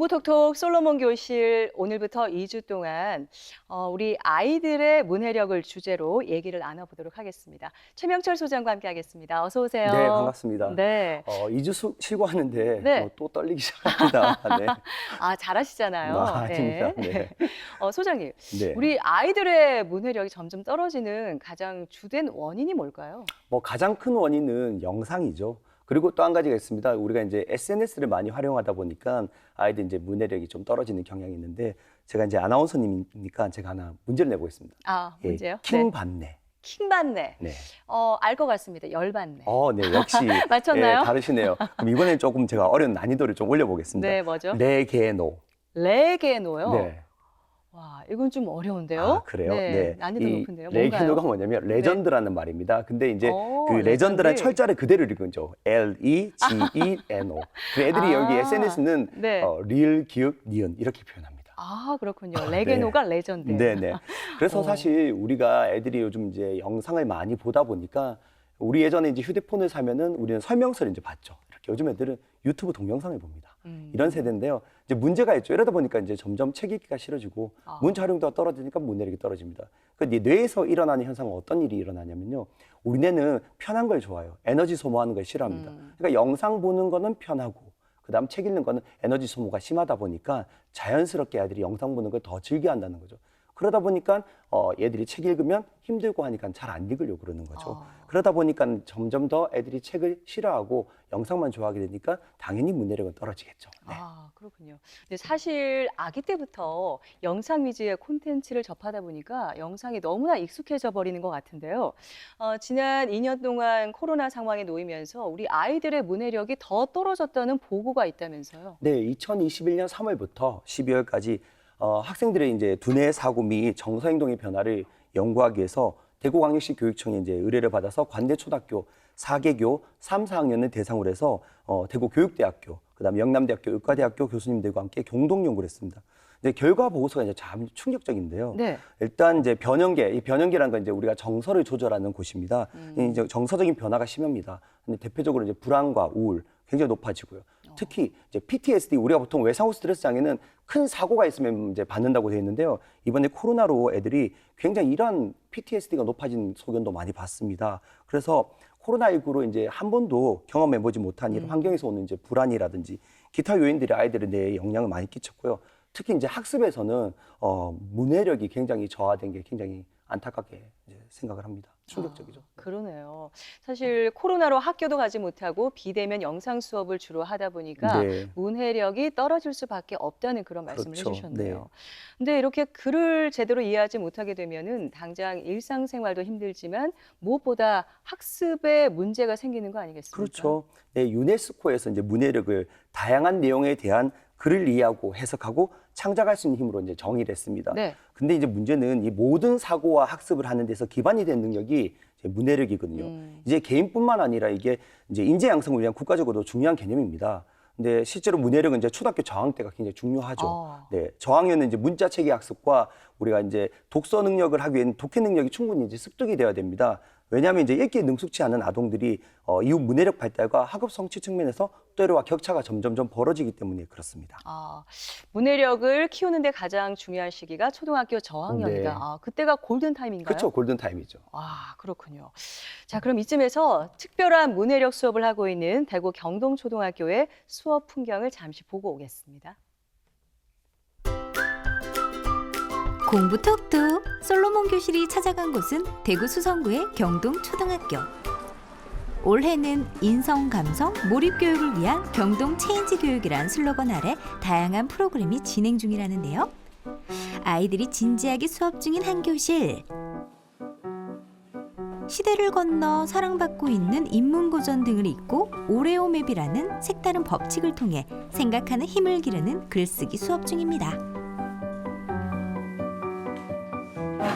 공부톡톡 솔로몬 교실 오늘부터 2주 동안 우리 아이들의 문해력을 주제로 얘기를 나눠보도록 하겠습니다. 최명철 소장과 함께하겠습니다. 어서 오세요. 네, 반갑습니다. 네. 2주 쉬고 하는데 네. 또 떨리기 시작합니다. 네. 아, 잘하시잖아요. 아닙니다. 네. 네. 소장님, 네. 우리 아이들의 문해력이 점점 떨어지는 가장 주된 원인이 뭘까요? 가장 큰 원인은 영상이죠. 그리고 또 한 가지가 있습니다. 우리가 이제 SNS를 많이 활용하다 보니까 아이들 이제 문해력이 좀 떨어지는 경향이 있는데 제가 이제 아나운서님이니까 제가 하나 문제를 내보겠습니다. 아, 문제요? 킹 네. 받네. 킹받네. 네. 알 것 같습니다. 열받네. 네, 역시 맞췄나요? 예, 다르시네요. 그럼 이번엔 조금 제가 어려운 난이도를 좀 올려보겠습니다. 네, 뭐죠? 레게노. 레게노요? 네. 와, 이건 좀 어려운데요? 아, 그래요? 네, 난이도 높은데요. 레게노가 뭔가요? 뭐냐면 레전드라는 말입니다. 근데 이제 그 레전드. 레전드란 철자를 그대로 읽은 거죠. L-E-G-E-N-O. 그 애들이 여기 SNS는 네. 리을, 기역, 니은 이렇게 표현합니다. 아, 그렇군요. 레게노가 레전드. 네네. 그래서 사실 우리가 애들이 요즘 이제 영상을 많이 보다 보니까 우리 예전에 이제 휴대폰을 사면은 우리는 설명서를 이제 봤죠. 이렇게 요즘 애들은 유튜브 동영상을 봅니다. 이런 세대인데요. 이제 문제가 있죠. 이러다 보니까 이제 점점 책 읽기가 싫어지고 문제 활용도가 떨어지니까 문해력이 떨어집니다. 그 뇌에서 일어나는 현상은 어떤 일이 일어나냐면요. 우리 뇌는 편한 걸 좋아해요. 에너지 소모하는 걸 싫어합니다. 그러니까 영상 보는 거는 편하고 그다음 책 읽는 거는 에너지 소모가 심하다 보니까 자연스럽게 아이들이 영상 보는 걸 더 즐겨한다는 거죠. 그러다 보니까 얘들이 책 읽으면 힘들고 하니까 잘 안 읽으려고 그러는 거죠. 그러다 보니까 점점 더 애들이 책을 싫어하고 영상만 좋아하게 되니까 당연히 문해력은 떨어지겠죠. 네. 아, 그렇군요. 근데 사실 아기 때부터 영상 위주의 콘텐츠를 접하다 보니까 영상이 너무나 익숙해져 버리는 것 같은데요. 지난 2년 동안 코로나 상황에 놓이면서 우리 아이들의 문해력이 더 떨어졌다는 보고가 있다면서요. 네, 2021년 3월부터 12월까지 학생들의 이제 두뇌 사고 및 정서 행동의 변화를 연구하기 위해서 대구광역시 교육청에 이제 의뢰를 받아서 관대초등학교 4개교 3, 4학년을 대상으로 해서 대구교육대학교, 그다음에 영남대학교 의과대학교 교수님들과 함께 공동 연구를 했습니다. 이제 결과 보고서가 이제 참 충격적인데요. 네. 일단 이제 이 변형계라는 건 이제 우리가 정서를 조절하는 곳입니다. 이제 정서적인 변화가 심합니다. 근데 대표적으로 이제 불안과 우울 굉장히 높아지고요. 특히 이제 PTSD, 우리가 보통 외상후 스트레스 장애는 큰 사고가 있으면 이제 받는다고 되어 있는데요. 이번에 코로나로 애들이 굉장히 이러한 PTSD가 높아진 소견도 많이 봤습니다. 그래서 코로나19로 이제 한 번도 경험해보지 못한 이런 환경에서 오는 이제 불안이라든지 기타 요인들이 아이들의 뇌에 영향을 많이 끼쳤고요. 특히 이제 학습에서는 문해력이 굉장히 저하된 게 굉장히 안타깝게 이제 생각을 합니다. 충격적이죠. 그러네요. 사실 코로나로 학교도 가지 못하고 비대면 영상 수업을 주로 하다 보니까 네. 문해력이 떨어질 수밖에 없다는 그런 말씀을 그렇죠. 해주셨네요. 네. 근데 이렇게 글을 제대로 이해하지 못하게 되면은 당장 일상생활도 힘들지만 무엇보다 학습에 문제가 생기는 거 아니겠습니까? 그렇죠. 네, 유네스코에서 이제 문해력을 다양한 내용에 대한 글을 이해하고 해석하고 창작할 수 있는 힘으로 이제 정의를 했습니다. 네. 근데 이제 문제는 이 모든 사고와 학습을 하는 데서 기반이 된 능력이 이제 문해력이거든요. 이제 개인뿐만 아니라 이게 이제 인재 양성을 위한 국가적으로도 중요한 개념입니다. 근데 실제로 문해력은 이제 초등학교 저학 때가 굉장히 중요하죠. 네, 저학년은 이제 문자 체계 학습과 우리가 이제 독서 능력을 하기 위해는 독해 능력이 충분히 이제 습득이 되어야 됩니다. 왜냐하면 이제 읽기에 능숙치 않은 아동들이 이후 문해력 발달과 학업 성취 측면에서 또래와 격차가 점점점 벌어지기 때문에 그렇습니다. 문해력을 키우는데 가장 중요한 시기가 초등학교 저학년이다. 네. 그때가 골든 타임인가요? 그렇죠, 골든 타임이죠. 그렇군요. 자, 그럼 이쯤에서 특별한 문해력 수업을 하고 있는 대구 경동초등학교의 수업 풍경을 잠시 보고 오겠습니다. 공부 톡톡 솔로몬 교실이 찾아간 곳은 대구 수성구의 경동초등학교. 올해는 인성, 감성, 몰입 교육을 위한 경동 체인지 교육이란 슬로건 아래 다양한 프로그램이 진행 중이라는데요. 아이들이 진지하게 수업 중인 한 교실. 시대를 건너 사랑받고 있는 인문고전 등을 읽고 오레오맵이라는 색다른 법칙을 통해 생각하는 힘을 기르는 글쓰기 수업 중입니다.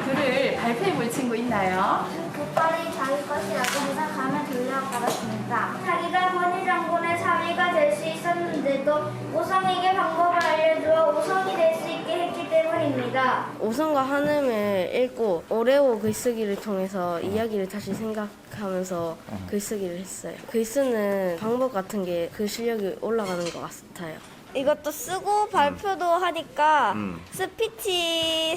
글을 발표해 볼 친구 있나요? 국가의 자기 것이 아닙니다. 가면 돌려받았습니다. 자기가 권위 장군의 사위가 될 수 있었는데도 오성에게 방법을 알려주어 오성이 될 수 있게 했기 때문입니다. 오성과 한음을 읽고 오레오 글쓰기를 통해서 이야기를 다시 생각하면서 글쓰기를 했어요. 글 쓰는 방법 같은 게 그 실력이 올라가는 것 같아요. 이것도 쓰고 발표도 하니까 스피치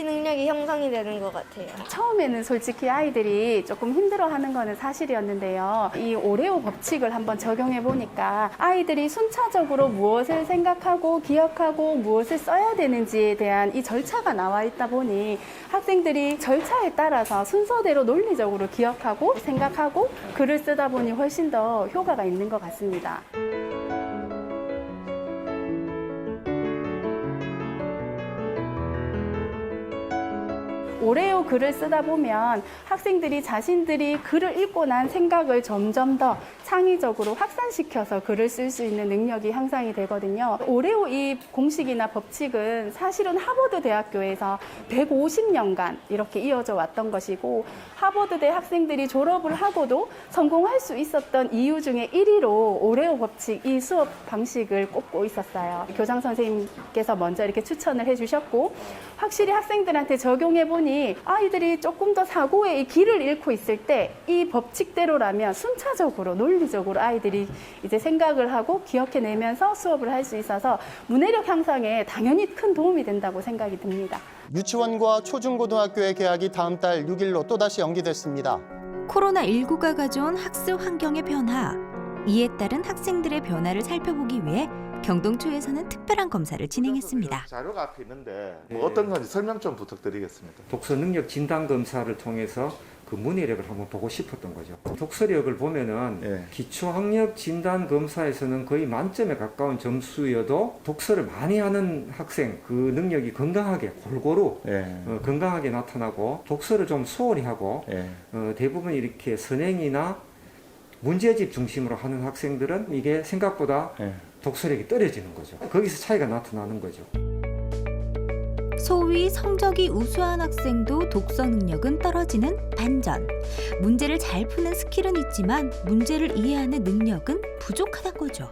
능력이 형성이 되는 것 같아요. 처음에는 솔직히 아이들이 조금 힘들어하는 거는 사실이었는데요. 이 오레오 법칙을 한번 적용해 보니까 아이들이 순차적으로 무엇을 생각하고 기억하고 무엇을 써야 되는지에 대한 이 절차가 나와 있다 보니 학생들이 절차에 따라서 순서대로 논리적으로 기억하고 생각하고 글을 쓰다 보니 훨씬 더 효과가 있는 것 같습니다. 오레오 글을 쓰다 보면 학생들이 자신들이 글을 읽고 난 생각을 점점 더 창의적으로 확산시켜서 글을 쓸 수 있는 능력이 향상이 되거든요. 오레오 이 공식이나 법칙은 사실은 하버드 대학교에서 150년간 이렇게 이어져 왔던 것이고 하버드대 학생들이 졸업을 하고도 성공할 수 있었던 이유 중에 1위로 오레오 법칙 이 수업 방식을 꼽고 있었어요. 교장 선생님께서 먼저 이렇게 추천을 해주셨고 확실히 학생들한테 적용해보니 아이들이 조금 더 사고의 이 길을 잃고 있을 때 이 법칙대로라면 순차적으로 논리적으로 아이들이 이제 생각을 하고 기억해내면서 수업을 할 수 있어서 문해력 향상에 당연히 큰 도움이 된다고 생각이 듭니다. 유치원과 초중고등학교의 개학이 다음 달 6일로 또다시 연기됐습니다. 코로나19가 가져온 학습 환경의 변화. 이에 따른 학생들의 변화를 살펴보기 위해 경동초에서는 특별한 검사를 진행했습니다. 자료가 앞에 있는데 어떤 건지 설명 좀 부탁드리겠습니다. 독서 능력 진단 검사를 통해서 그 문해력을 한번 보고 싶었던 거죠. 독서력을 보면은 기초 학력 진단 검사에서는 거의 만점에 가까운 점수여도 독서를 많이 하는 학생 그 능력이 건강하게 골고루 건강하게 나타나고 독서를 좀 소홀히 하고 대부분 이렇게 선행이나 문제집 중심으로 하는 학생들은 이게 생각보다 독서력이 떨어지는 거죠. 거기서 차이가 나타나는 거죠. 소위 성적이 우수한 학생도 독서 능력은 떨어지는 반전. 문제를 잘 푸는 스킬은 있지만 문제를 이해하는 능력은 부족하다는 거죠.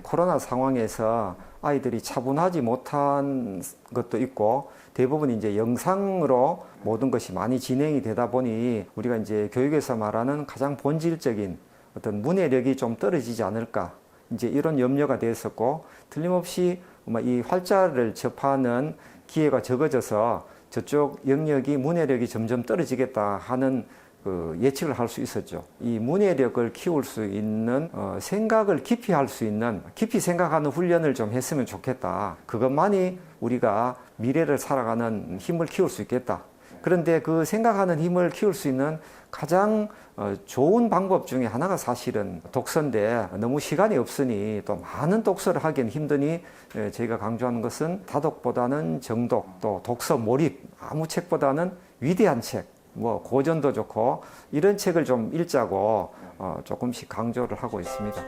코로나 상황에서 아이들이 차분하지 못한 것도 있고 대부분 이제 영상으로 모든 것이 많이 진행이 되다 보니 우리가 이제 교육에서 말하는 가장 본질적인 어떤 문해력이 좀 떨어지지 않을까 이제 이런 염려가 됐었고 틀림없이 이 활자를 접하는 기회가 적어져서 저쪽 영역이 문해력이 점점 떨어지겠다 하는 예측을 할 수 있었죠. 이 문해력을 키울 수 있는 생각을 깊이 할 수 있는 깊이 생각하는 훈련을 좀 했으면 좋겠다. 그것만이 우리가 미래를 살아가는 힘을 키울 수 있겠다. 그런데 그 생각하는 힘을 키울 수 있는 가장 좋은 방법 중에 하나가 사실은 독서인데 너무 시간이 없으니 또 많은 독서를 하기는 힘드니 저희가 강조하는 것은 다독보다는 정독 또 독서 몰입 아무 책보다는 위대한 책 뭐 고전도 좋고 이런 책을 좀 읽자고 조금씩 강조를 하고 있습니다.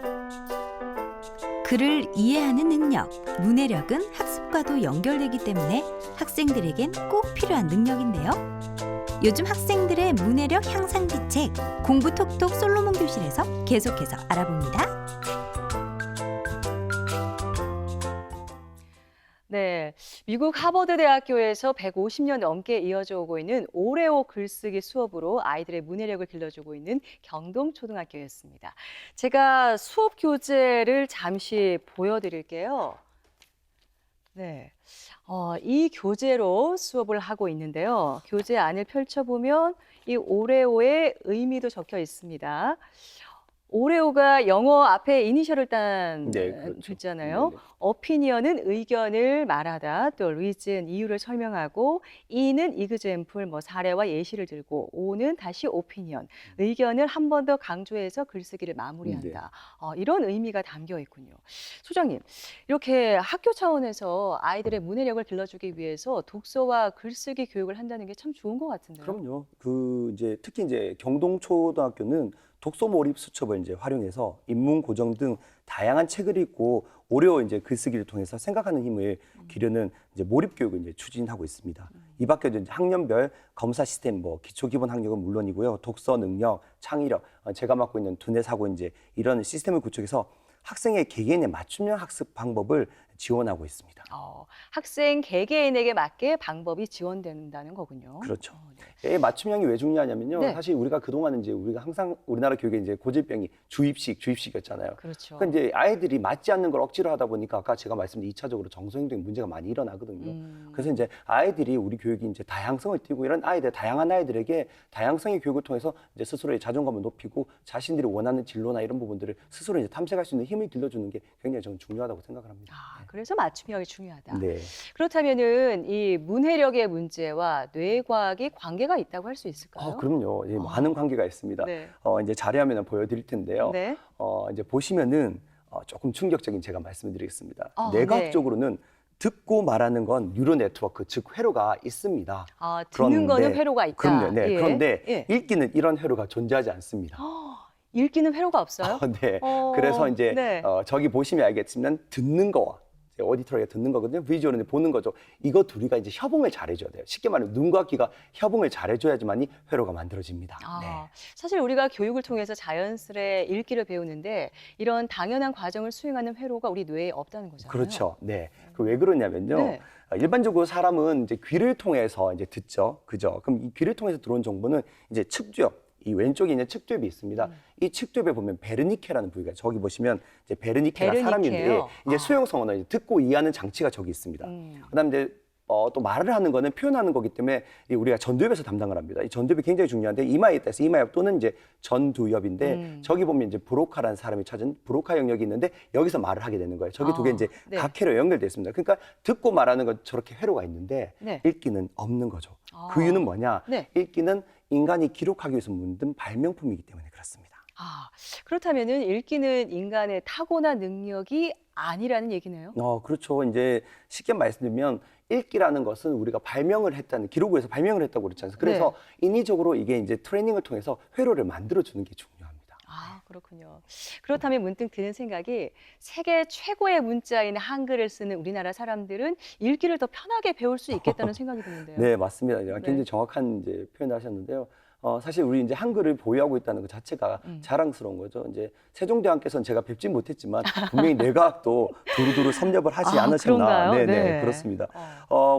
글을 이해하는 능력, 문해력은 학습과도 연결되기 때문에 학생들에겐 꼭 필요한 능력인데요. 요즘 학생들의 문해력 향상 기책, 공부 톡톡 솔로몬 교실에서 계속해서 알아봅니다. 네, 미국 하버드 대학교에서 150년 넘게 이어져 오고 있는 오레오 글쓰기 수업으로 아이들의 문해력을 길러주고 있는 경동초등학교였습니다. 제가 수업 교재를 잠시 보여드릴게요. 네, 이 교재로 수업을 하고 있는데요. 교재 안을 펼쳐보면 이 오레오의 의미도 적혀 있습니다. 오레오가 영어 앞에 이니셜을 딴 글자잖아요. opinion은 의견을 말하다, 또 reason 이유를 설명하고, e는 example 뭐 사례와 예시를 들고, o는 다시 opinion 의견을 한 번 더 강조해서 글쓰기를 마무리한다. 이런 의미가 담겨 있군요. 소장님, 이렇게 학교 차원에서 아이들의 문해력을 길러주기 위해서 독서와 글쓰기 교육을 한다는 게 참 좋은 것 같은데요. 그럼요. 특히 이제 경동초등학교는 독서 몰입 수첩을 이제 활용해서 인문 고정 등 다양한 책을 읽고 오레오 이제 글쓰기를 통해서 생각하는 힘을 기르는 이제 몰입 교육을 이제 추진하고 있습니다. 이 밖에도 이제 학년별 검사 시스템, 뭐 기초 기본 학력은 물론이고요, 독서 능력, 창의력, 제가 맡고 있는 두뇌 사고 이제 이런 시스템을 구축해서 학생의 개개인의 맞춤형 학습 방법을 지원하고 있습니다. 학생 개개인에게 맞게 방법이 지원된다는 거군요. 그렇죠. 네. 맞춤형이 왜 중요하냐면요. 네. 사실 우리가 그동안은 이제 우리가 항상 우리나라 교육에 이제 고질병이 주입식이었잖아요. 그렇죠. 그러니까 이제 아이들이 맞지 않는 걸 억지로 하다 보니까 아까 제가 말씀드린 2차적으로 정서행동 문제가 많이 일어나거든요. 그래서 이제 아이들이 우리 교육이 이제 다양성을 띠고 이런 아이들, 다양한 아이들에게 다양성의 교육을 통해서 이제 스스로의 자존감을 높이고 자신들이 원하는 진로나 이런 부분들을 스스로 이제 탐색할 수 있는 힘을 길러주는 게 굉장히 저는 중요하다고 생각을 합니다. 아, 그래서 맞춤형이 중요하다. 네. 그렇다면은 이 문해력의 문제와 뇌과학이 관계가 있다고 할 수 있을까요? 그럼요. 예, 많은 관계가 있습니다. 네. 이제 자료화면을 보여드릴 텐데요. 네. 이제 보시면은 조금 충격적인 제가 말씀을 드리겠습니다. 네. 뇌과학적으로는 듣고 말하는 건 뉴로 네트워크, 즉 회로가 있습니다. 아, 듣는 거는 회로가 있다. 그럼요. 네. 예. 그런데 예. 읽기는 이런 회로가 존재하지 않습니다. 읽기는 회로가 없어요? 네. 그래서 이제 네. 저기 보시면 알겠지만 듣는 거와 오디터리가 듣는 거거든요. 비주얼은 보는 거죠. 이거 둘이가 이제 협응을 잘해줘야 돼요. 쉽게 말하면 눈과 귀가 협응을 잘해줘야지만이 회로가 만들어집니다. 네. 사실 우리가 교육을 통해서 자연스레 읽기를 배우는데 이런 당연한 과정을 수행하는 회로가 우리 뇌에 없다는 거잖아요. 그렇죠. 네. 왜 그러냐면요. 네. 일반적으로 사람은 이제 귀를 통해서 이제 듣죠. 그죠? 그럼 이 귀를 통해서 들어온 정보는 이제 측두엽, 이 왼쪽에 있는 측두엽이 있습니다. 이 측두엽에 보면 베르니케라는 부위가 저기 보시면 이제 베르니케가 사람인데 이제 수용성 언어, 이제 듣고 이해하는 장치가 저기 있습니다. 그다음에 이제 또 말을 하는 거는 표현하는 거기 때문에 우리가 전두엽에서 담당을 합니다. 이 전두엽이 굉장히 중요한데 이마에 있다 해서 이마엽 또는 이제 전두엽인데 저기 보면 이제 브로카라는 사람이 찾은 브로카 영역이 있는데 여기서 말을 하게 되는 거예요. 저기 두 개 이제 네. 각 회로 연결되어 있습니다. 그러니까 듣고 말하는 건 저렇게 회로가 있는데 네. 읽기는 없는 거죠. 그 이유는 뭐냐? 네. 읽기는 인간이 기록하기 위해서 만든 발명품이기 때문에 그렇습니다. 그렇다면은 읽기는 인간의 타고난 능력이 아니라는 얘기네요. 그렇죠. 이제 쉽게 말씀드리면 읽기라는 것은 우리가 발명을 했다는 기록을 해서 발명을 했다고 그랬잖아요. 그래서 인위적으로 이게 이제 트레이닝을 통해서 회로를 만들어 주는 게 중요합니다. 그렇군요. 그렇다면 문득 드는 생각이 세계 최고의 문자인 한글을 쓰는 우리나라 사람들은 읽기를 더 편하게 배울 수 있겠다는 생각이 드는데요. 네, 맞습니다. 굉장히 정확한 이제 표현을 하셨는데요. 사실 우리 이제 한글을 보유하고 있다는 것 자체가 자랑스러운 거죠. 이제 세종대왕께서는 제가 뵙지 못했지만 분명히 뇌과학도 두루두루 섭렵을 하지 않으셨나. 그런가요? 네, 그렇습니다.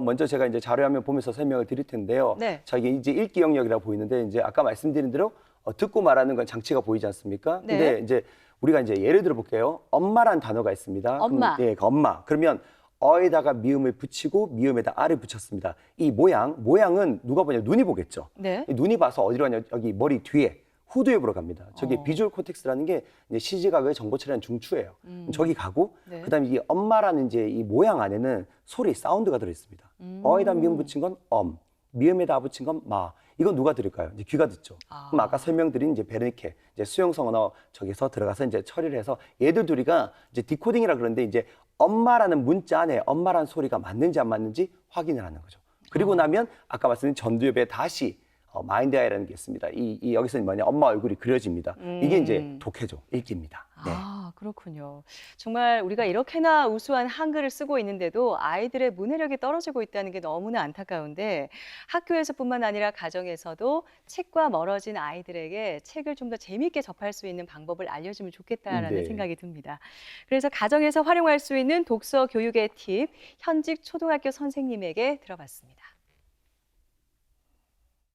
먼저 제가 이제 자료화면 보면서 설명을 드릴 텐데요. 네. 자, 이게 이제 읽기 영역이라고 보이는데 이제 아까 말씀드린 대로 듣고 말하는 건 장치가 보이지 않습니까? 네. 근데 이제 우리가 이제 예를 들어 볼게요. 엄마란 단어가 있습니다. 엄마. 그럼, 엄마. 그러면 어에다가 미음을 붙이고 미음에다 아를 붙였습니다. 이 모양은 누가 보냐 눈이 보겠죠. 네. 이 눈이 봐서 어디로 가냐 여기 머리 뒤에 후두엽으로 갑니다. 저기 비주얼 코텍스라는 게 이제 시지각의 정보 처리하는 중추예요. 저기 가고 네. 그다음에 이 엄마라는 이제 이 모양 안에는 소리 사운드가 들어 있습니다. 어에다 미음 붙인 건 미음에다 아 붙인 건 마. 이건 누가 들을까요? 이제 귀가 듣죠. 그럼 아까 설명드린 이제 베르니케, 이제 수용성 언어 저기서 들어가서 이제 처리를 해서 얘들 둘이가 이제 디코딩이라 그러는데 이제 엄마라는 문자 안에 엄마라는 소리가 맞는지 안 맞는지 확인을 하는 거죠. 그리고 나면 아까 말씀드린 전두엽에 다시 마인드 아이라는 게 있습니다. 이 여기서는 뭐냐 엄마 얼굴이 그려집니다. 이게 이제 독해죠. 읽기입니다. 네. 그렇군요. 정말 우리가 이렇게나 우수한 한글을 쓰고 있는데도 아이들의 문해력이 떨어지고 있다는 게 너무나 안타까운데 학교에서뿐만 아니라 가정에서도 책과 멀어진 아이들에게 책을 좀 더 재미있게 접할 수 있는 방법을 알려주면 좋겠다라는 네. 생각이 듭니다. 그래서 가정에서 활용할 수 있는 독서 교육의 팁, 현직 초등학교 선생님에게 들어봤습니다.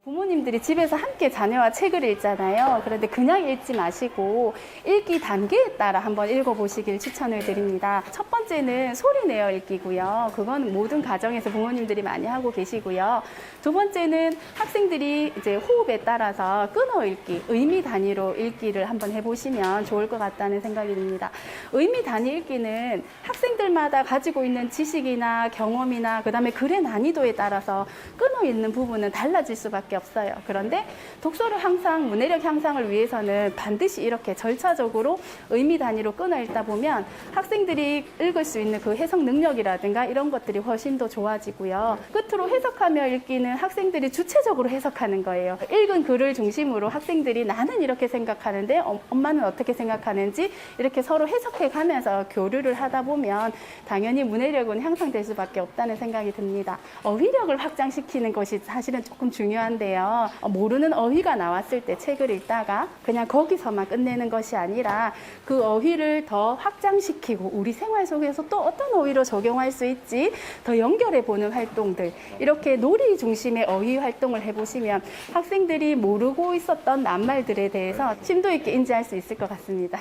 부모님들이 집에서 함께 자녀와 책을 읽잖아요. 그런데 그냥 읽지 마시고 읽기 단계에 따라 한번 읽어보시길 추천을 드립니다. 첫 번째는 소리 내어 읽기고요. 그건 모든 가정에서 부모님들이 많이 하고 계시고요. 두 번째는 학생들이 이제 호흡에 따라서 끊어 읽기, 의미 단위로 읽기를 한번 해보시면 좋을 것 같다는 생각이 듭니다. 의미 단위 읽기는 학생들마다 가지고 있는 지식이나 경험이나 그다음에 글의 난이도에 따라서 끊어 읽는 부분은 달라질 수밖에 없어요. 그런데 독서를 항상 문해력 향상을 위해서는 반드시 이렇게 절차적으로 의미 단위로 끊어 읽다 보면 학생들이 읽을 수 있는 그 해석 능력이라든가 이런 것들이 훨씬 더 좋아지고요. 끝으로 해석하며 읽기는 학생들이 주체적으로 해석하는 거예요. 읽은 글을 중심으로 학생들이 나는 이렇게 생각하는데 엄마는 어떻게 생각하는지 이렇게 서로 해석해 가면서 교류를 하다 보면 당연히 문해력은 향상될 수밖에 없다는 생각이 듭니다. 어휘력을 확장시키는 것이 사실은 조금 중요한데 있는데요. 모르는 어휘가 나왔을 때 책을 읽다가 그냥 거기서만 끝내는 것이 아니라 그 어휘를 더 확장시키고 우리 생활 속에서 또 어떤 어휘로 적용할 수 있지 더 연결해 보는 활동들, 이렇게 놀이 중심의 어휘 활동을 해보시면 학생들이 모르고 있었던 낱말들에 대해서 심도 있게 인지할 수 있을 것 같습니다.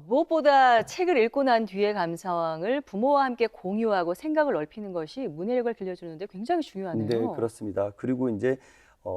무엇보다 책을 읽고 난 뒤의 감상을 부모와 함께 공유하고 생각을 넓히는 것이 문해력을 길러주는데 굉장히 중요하네요. 네, 그렇습니다. 그리고 이제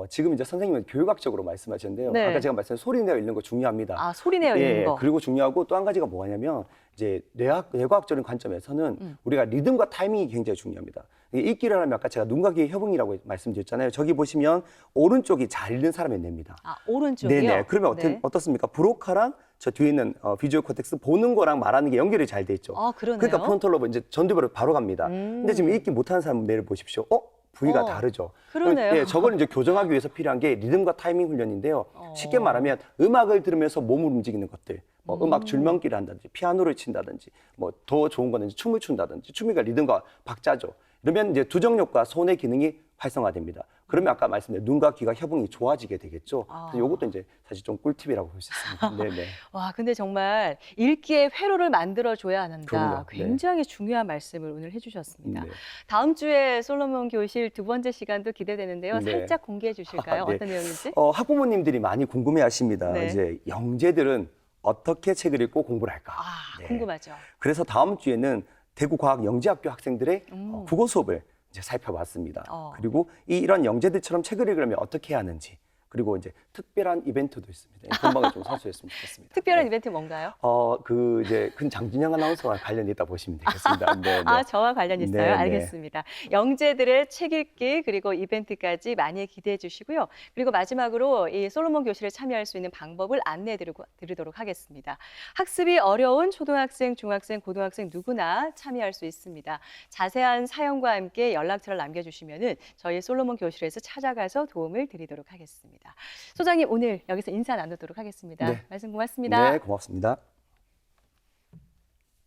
지금 이제 선생님은 교육학적으로 말씀하셨는데요. 네. 아까 제가 말씀드린 소리 내어 읽는 거 중요합니다. 아, 소리 내어 읽는 예, 거. 그리고 중요하고 또 한 가지가 뭐냐면 이제 뇌과학적인 관점에서는 우리가 리듬과 타이밍이 굉장히 중요합니다. 읽기를 하면 아까 제가 눈과 귀의 협응이라고 말씀드렸잖아요. 저기 보시면 오른쪽이 잘 읽는 사람의 뇌입니다. 아, 오른쪽이요? 네네. 그러면 네. 어떻습니까? 브로카랑 저 뒤에 있는 비주얼 코텍스 보는 거랑 말하는 게 연결이 잘 돼 있죠. 아, 그러네요. 그러니까 프론탈 로브 이제 전두부로 바로 갑니다. 근데 지금 읽기 못하는 사람 뇌를 보십시오. 부위가 다르죠. 그러네요. 네, 저걸 이제 교정하기 위해서 필요한 게 리듬과 타이밍 훈련인데요. 쉽게 말하면 음악을 들으면서 몸을 움직이는 것들, 음악 줄넘기를 한다든지, 피아노를 친다든지, 뭐 더 좋은 거는 이제 춤을 춘다든지, 춤이가 리듬과 박자죠. 그러면 이제 두정력과 손의 기능이 활성화됩니다. 그러면 아까 말씀드린 눈과 귀가 협응이 좋아지게 되겠죠. 그래서 이것도 이제 사실 좀 꿀팁이라고 볼 수 있습니다. 네네. 와, 근데 정말 읽기의 회로를 만들어줘야 한다. 그럼요. 네. 굉장히 중요한 말씀을 오늘 해주셨습니다. 네. 다음 주에 솔로몬 교실 두 번째 시간도 기대되는데요. 네. 살짝 공개해 주실까요? 네. 어떤 내용인지? 학부모님들이 많이 궁금해하십니다. 네. 이제 영재들은 어떻게 책을 읽고 공부를 할까? 아, 네. 궁금하죠. 그래서 다음 주에는 대구과학영재학교 학생들의 국어 수업을 이제 살펴봤습니다. 그리고 이런 영재들처럼 책을 읽으려면 어떻게 해야 하는지, 그리고 이제 특별한 이벤트도 있습니다. 본방을 좀 사수했으면 좋겠습니다. 특별한 네. 이벤트 뭔가요? 이제 큰 장준영 아나운서와 관련이 있다 보시면 되겠습니다. 네, 네. 아, 저와 관련 있어요? 네, 네. 알겠습니다. 영재들의 책 읽기 그리고 이벤트까지 많이 기대해 주시고요. 그리고 마지막으로 이 솔로몬 교실에 참여할 수 있는 방법을 안내해 드리도록 하겠습니다. 학습이 어려운 초등학생, 중학생, 고등학생 누구나 참여할 수 있습니다. 자세한 사연과 함께 연락처를 남겨주시면은 저희 솔로몬 교실에서 찾아가서 도움을 드리도록 하겠습니다. 소장님, 오늘 여기서 인사 나누도록 하겠습니다. 네. 말씀 고맙습니다. 네, 고맙습니다.